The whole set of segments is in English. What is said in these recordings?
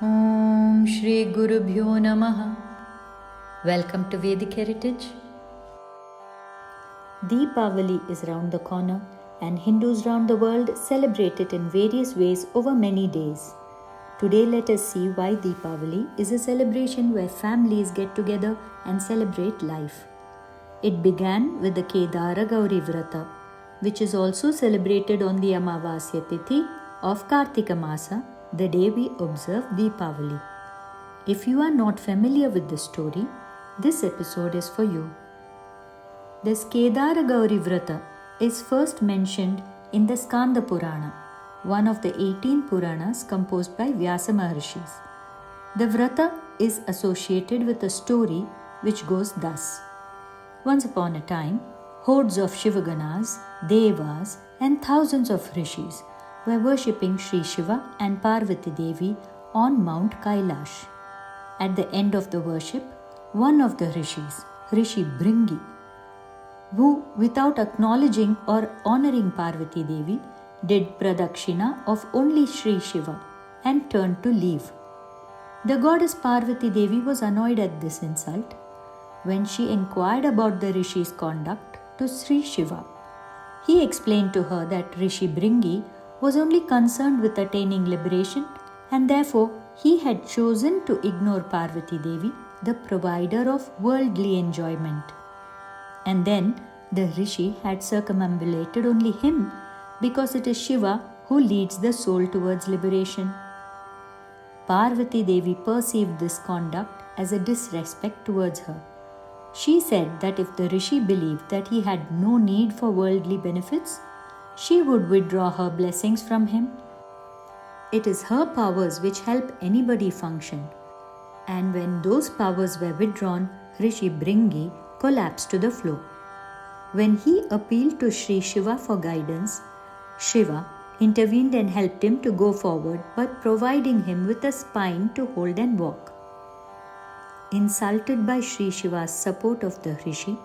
Om Shri Gurubhyo Namaha. Welcome to Vedic Heritage. Deepavali is round the corner, and Hindus round the world celebrate it in various ways over many days. Today, let us see why Deepavali is a celebration where families get together and celebrate life. It began with the Kedara-gauri Vrata, which is also celebrated on the Amavasya Tithi of Kartika Masa, the day we observe Deepavali. If you are not familiar with this story, this episode is for you. This Kedara-gauri Vrata is first mentioned in the Skanda Purana, one of the 18 Puranas composed by Vyasa Maharshis. The Vrata is associated with a story which goes thus. Once upon a time, hordes of Shivaganas, Devas, and thousands of Rishis were worshipping Sri Shiva and Parvati Devi on Mount Kailash. At the end of the worship, one of the Rishis, Rshi Bringi, who without acknowledging or honoring Parvati Devi, did pradakshina of only Sri Shiva and turned to leave. The goddess Parvati Devi was annoyed at this insult. When she inquired about the Rishi's conduct to Sri Shiva, he explained to her that Rshi Bringi was only concerned with attaining liberation, and therefore he had chosen to ignore Parvati Devi, the provider of worldly enjoyment. And then the Rishi had circumambulated only him because it is Shiva who leads the soul towards liberation. Parvati Devi perceived this conduct as a disrespect towards her. She said that if the Rishi believed that he had no need for worldly benefits, she would withdraw her blessings from him. It is her powers which help anybody function. And when those powers were withdrawn, Rshi Bringi collapsed to the floor. When he appealed to Sri Shiva for guidance, Shiva intervened and helped him to go forward by providing him with a spine to hold and walk. Insulted by Sri Shiva's support of the Rishi,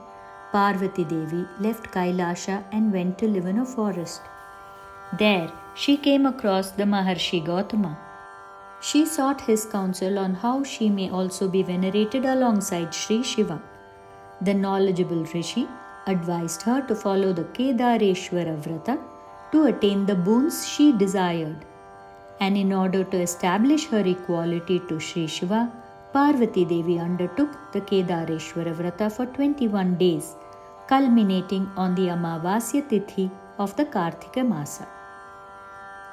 Parvati Devi left Kailasha and went to live in a forest. There, she came across the Maharshi Gautama. She sought his counsel on how she may also be venerated alongside Sri Shiva. The knowledgeable Rishi advised her to follow the Kedara-gauri Vrata to attain the boons she desired. And in order to establish her equality to Sri Shiva, Parvati Devi undertook the Kedara-gauri Vrata for 21 days, culminating on the Amavasya Tithi of the Kartika Masa.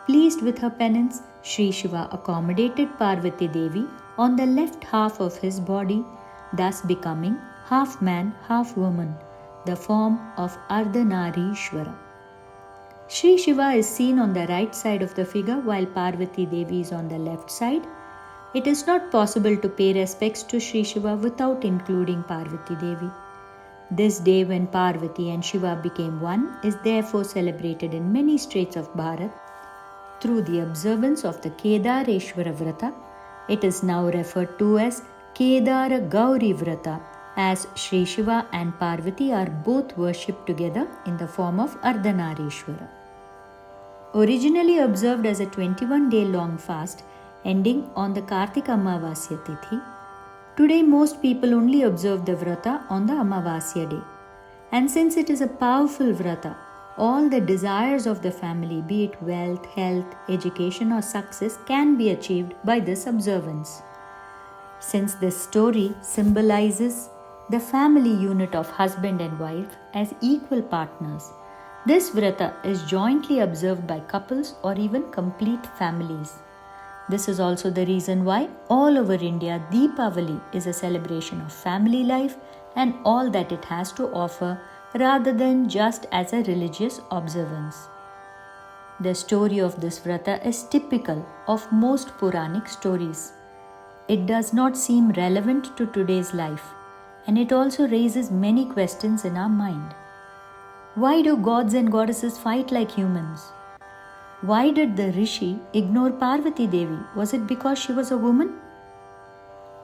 Pleased with her penance, Sri Shiva accommodated Parvati Devi on the left half of his body, thus becoming half man, half woman, the form of Ardhanarishwara. Sri Shiva is seen on the right side of the figure while Parvati Devi is on the left side. It is not possible to pay respects to Sri Shiva without including Parvati Devi. This day when Parvati and Shiva became one is therefore celebrated in many states of Bharat. Through the observance of the Kedara-gauri Vrata, it is now referred to as Kedara-gauri Vrata, as Sri Shiva and Parvati are both worshipped together in the form of Ardhanarishwara. Originally observed as a 21-day long fast ending on the Kartika Amavasya Tithi, today most people only observe the Vrata on the Amavasya day. And since it is a powerful Vrata, all the desires of the family, be it wealth, health, education or success, can be achieved by this observance. Since this story symbolizes the family unit of husband and wife as equal partners, this Vrata is jointly observed by couples or even complete families. This is also the reason why all over India Deepavali is a celebration of family life and all that it has to offer, rather than just as a religious observance. The story of this Vrata is typical of most Puranic stories. It does not seem relevant to today's life, and it also raises many questions in our mind. Why do gods and goddesses fight like humans? Why did the Rishi ignore Parvati Devi? Was it because she was a woman?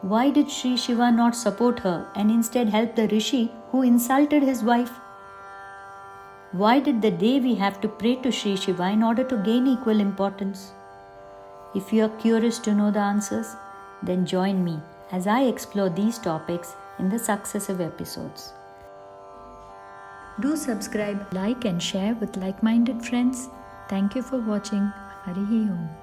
Why did Sri Shiva not support her and instead help the Rishi who insulted his wife? Why did the Devi have to pray to Sri Shiva in order to gain equal importance? If you are curious to know the answers, then join me as I explore these topics in the successive episodes. Do subscribe, like, and share with like minded friends. Thank you for watching. Harihi Om.